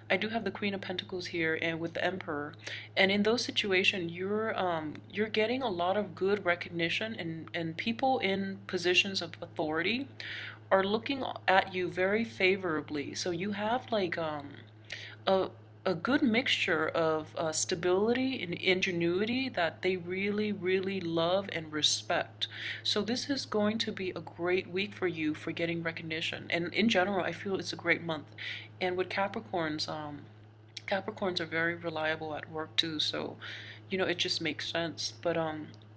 I do have the Queen of Pentacles here and with the Emperor. And in those situations, you're getting a lot of good recognition, and people in positions of authority are looking at you very favorably. So you have like a a good mixture of stability and ingenuity that they really, really love and respect. So this is going to be a great week for you for getting recognition. And in general, I feel it's a great month. And with Capricorns, Capricorns are very reliable at work too, so it just makes sense. But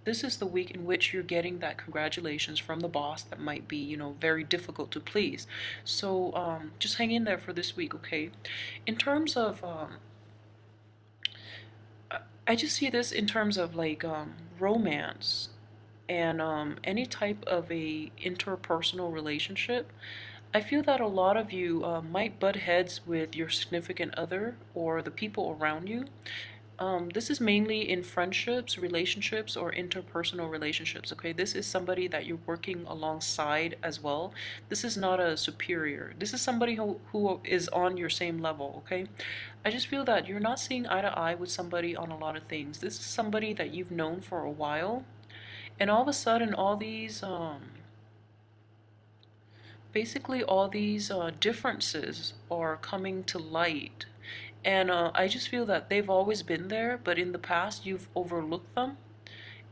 this is the week in which you're getting that congratulations from the boss that might be, very difficult to please. So just hang in there for this week, okay? In terms of I just see this in terms of like romance and any type of a interpersonal relationship. I feel that a lot of you might butt heads with your significant other or the people around you. This is mainly in friendships, relationships, or interpersonal relationships, okay? This is somebody that you're working alongside as well. This is not a superior. This is somebody who is on your same level, okay? I just feel that you're not seeing eye to eye with somebody on a lot of things. This is somebody that you've known for a while, and all of a sudden, basically all these differences are coming to light. And I just feel that they've always been there, but in the past you've overlooked them.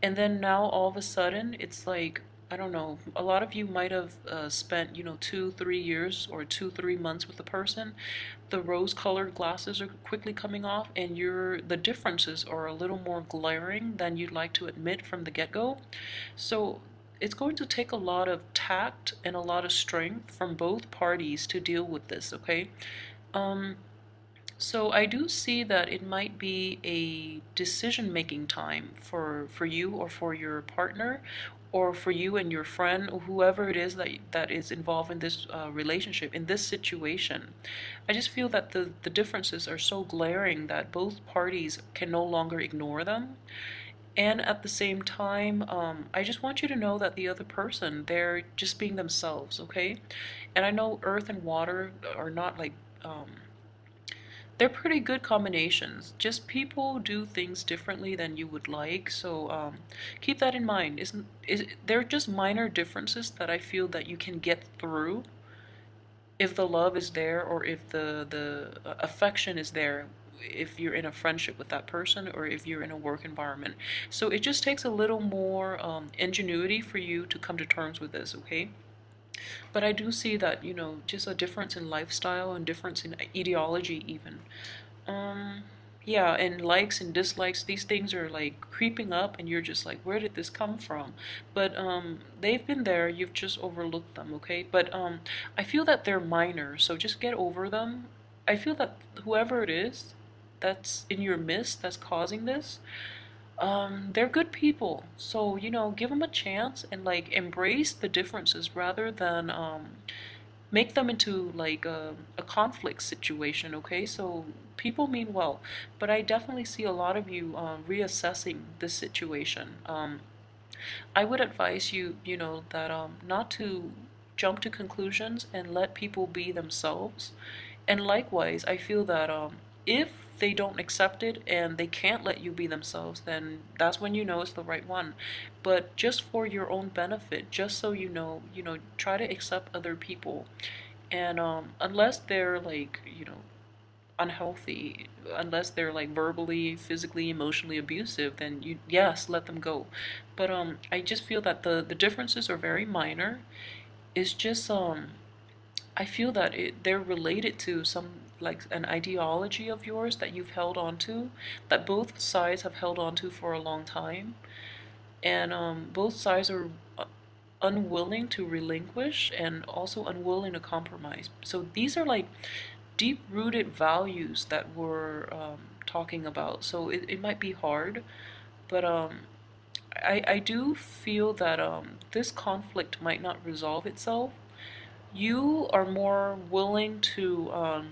And then now all of a sudden it's like, I don't know, a lot of you might have spent, 2, 3 years or 2, 3 months with a person. The rose colored glasses are quickly coming off, and the differences are a little more glaring than you'd like to admit from the get-go. So it's going to take a lot of tact and a lot of strength from both parties to deal with this, okay? Um, so I do see that it might be a decision-making time for you or for your partner, or for you and your friend, or whoever it is that is involved in this relationship, in this situation. I just feel that the differences are so glaring that both parties can no longer ignore them. And at the same time, I just want you to know that the other person, they're just being themselves, okay? And I know earth and water are not like, they're pretty good combinations. Just people do things differently than you would like, so keep that in mind. They're just minor differences that I feel that you can get through if the love is there, or if the affection is there, if you're in a friendship with that person or if you're in a work environment. So it just takes a little more ingenuity for you to come to terms with this, okay? But I do see that, just a difference in lifestyle and difference in ideology even. um yeah, and likes and dislikes, these things are like creeping up, and you're just like, where did this come from? But they've been there, you've just overlooked them, okay? But I feel that they're minor, so just get over them. I feel that whoever it is that's in your midst that's causing this, they're good people. So, give them a chance and like embrace the differences rather than make them into like a conflict situation, okay? So people mean well, but I definitely see a lot of you reassessing this situation. I would advise you, that not to jump to conclusions and let people be themselves. And likewise, I feel that if they don't accept it and they can't let you be themselves, then that's when you know it's the right one. But just for your own benefit, just so try to accept other people. And unless they're like, unhealthy, unless they're like verbally, physically, emotionally abusive, then yes, let them go. But I just feel that the differences are very minor. It's just I feel that they're related to some, like an ideology of yours that you've held on to, that both sides have held on to for a long time, and both sides are unwilling to relinquish and also unwilling to compromise. So these are like deep-rooted values that we're talking about. So it might be hard, but I do feel that this conflict might not resolve itself. You are more willing to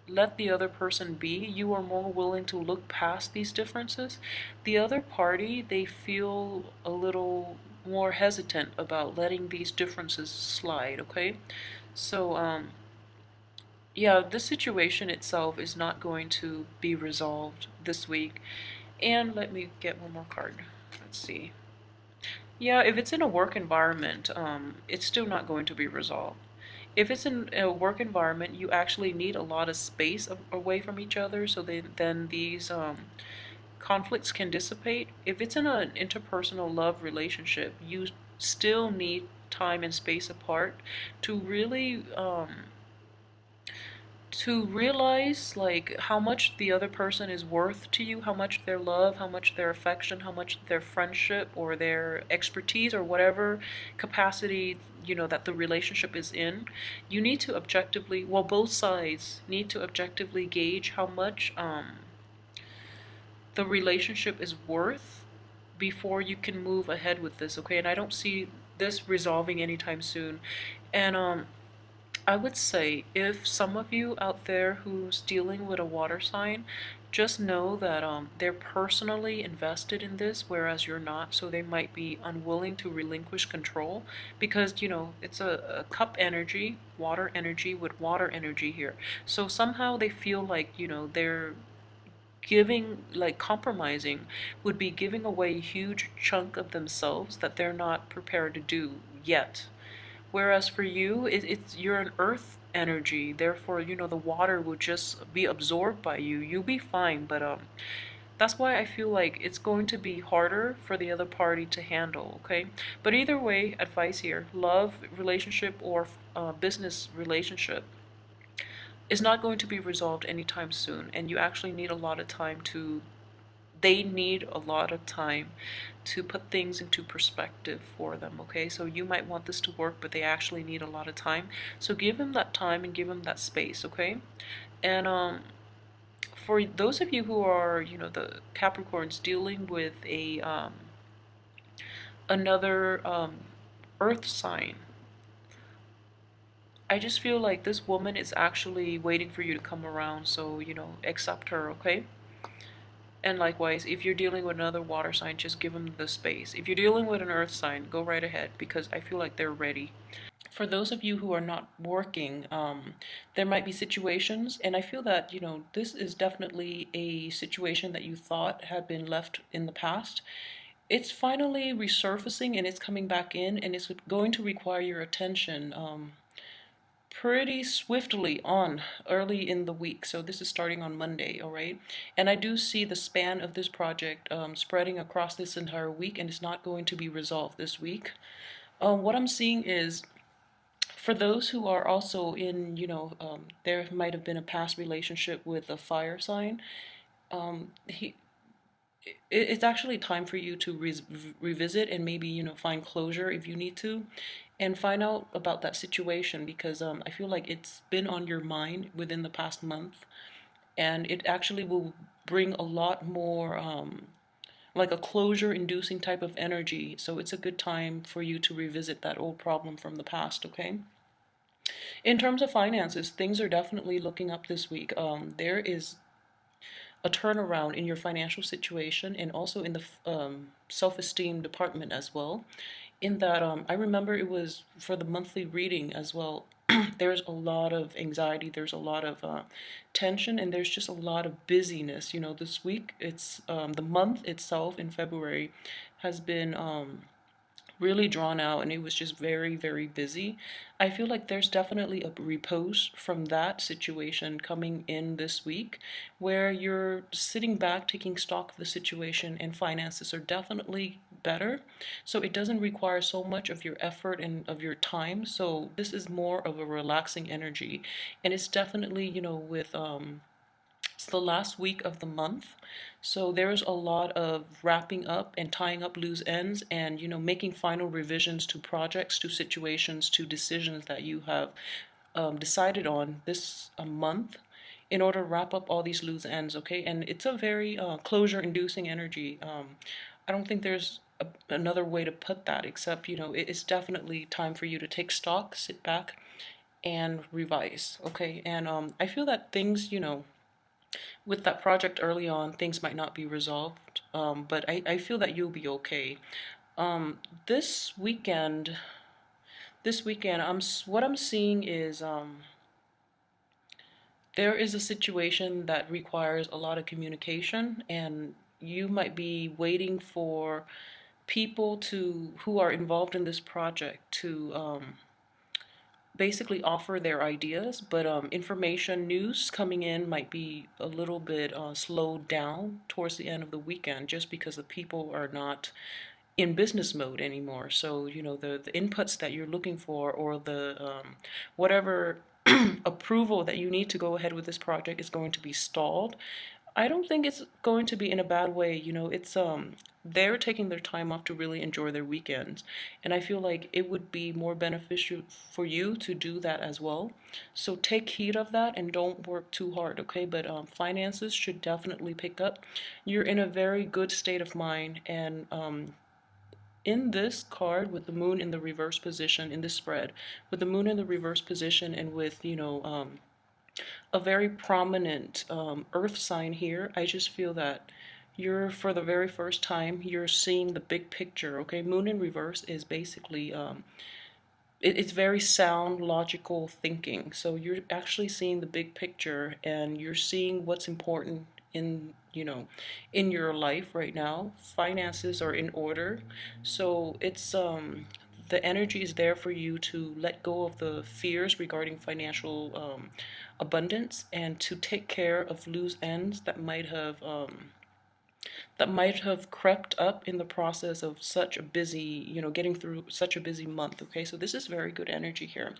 let the other person be. You are more willing to look past these differences. The other party, they feel a little more hesitant about letting these differences slide, okay? So, Yeah, this situation itself is not going to be resolved this week. And let me get one more card. Let's see. Yeah, if it's in a work environment, it's still not going to be resolved. If it's in a work environment, you actually need a lot of space away from each other, so then these conflicts can dissipate. If it's in an interpersonal love relationship, you still need time and space apart to really to realize like how much the other person is worth to you, how much their love, how much their affection, how much their friendship or their expertise or whatever capacity, that the relationship is in. You need to objectively, well, both sides need to objectively gauge how much the relationship is worth before you can move ahead with this, okay? And I don't see this resolving anytime soon. And I would say if some of you out there who's dealing with a water sign, just know that they're personally invested in this, whereas you're not, so they might be unwilling to relinquish control because, it's a cup energy, water energy with water energy here. So somehow they feel like, they're giving, like compromising, would be giving away a huge chunk of themselves that they're not prepared to do yet. Whereas for you, it's you're an earth energy, therefore, the water will just be absorbed by you. You'll be fine, but that's why I feel like it's going to be harder for the other party to handle, okay? But either way, advice here, love relationship or business relationship is not going to be resolved anytime soon, and you actually need a lot of time to they need a lot of time to put things into perspective for them, okay? So you might want this to work, but they actually need a lot of time. So give them that time and give them that space, okay? And for those of you who are, the Capricorns dealing with a another earth sign, I just feel like this woman is actually waiting for you to come around, so, accept her, okay? And likewise, if you're dealing with another water sign, just give them the space. If you're dealing with an earth sign, go right ahead because I feel like they're ready. For those of you who are not working, there might be situations, and I feel that, this is definitely a situation that you thought had been left in the past. It's finally resurfacing and it's coming back in, and it's going to require your attention. Pretty swiftly on early in the week. So this is starting on Monday, all right? And I do see the span of this project spreading across this entire week, and it's not going to be resolved this week. What I'm seeing is for those who are also in, there might have been a past relationship with a fire sign. He it's actually time for you to revisit and maybe find closure if you need to, and find out about that situation because I feel like it's been on your mind within the past month, and it actually will bring a lot more like a closure inducing type of energy. So it's a good time for you to revisit that old problem from the past, okay? In terms of finances, things are definitely looking up this week. There is a turnaround in your financial situation and also in the self-esteem department as well. In that, I remember it was for the monthly reading as well. There's a lot of anxiety, there's a lot of tension, and there's just a lot of busyness. This week, it's the month itself in February has been really drawn out, and it was just very, very busy. I feel like there's definitely a repose from that situation coming in this week where you're sitting back taking stock of the situation, and finances are definitely better, so it doesn't require so much of your effort and of your time. So this is more of a relaxing energy, and it's definitely, with it's the last week of the month, so there's a lot of wrapping up and tying up loose ends, and making final revisions to projects, to situations, to decisions that you have decided on this month in order to wrap up all these loose ends, okay? And it's a very closure-inducing energy. I don't think there's another way to put that except, it's definitely time for you to take stock, sit back, and revise, okay? And I feel that things, with that project early on, things might not be resolved, but I feel that you'll be okay. Um, this weekend, this weekend, what I'm seeing is There is a situation that requires a lot of communication, and you might be waiting for people to who are involved in this project to basically offer their ideas, but information news coming in might be a little bit slowed down towards the end of the weekend just because the people are not in business mode anymore. So, the inputs that you're looking for, or the whatever approval that you need to go ahead with this project, is going to be stalled. I don't think it's going to be in a bad way. It's they're taking their time off to really enjoy their weekends. And I feel like it would be more beneficial for you to do that as well. So take heed of that and don't work too hard, okay? But finances should definitely pick up. You're in a very good state of mind, and in this card, with the moon in the reverse position in this spread, with the moon in the reverse position, and with a very prominent earth sign here, I just feel that you're, for the very first time, you're seeing the big picture. Okay, moon in reverse is basically it's very sound, logical thinking. So you're actually seeing the big picture, and you're seeing what's important in in your life right now. Finances are in order, so it's the energy is there for you to let go of the fears regarding financial abundance, and to take care of loose ends that might have crept up in the process of such a busy, getting through such a busy month. Okay, so this is very good energy here.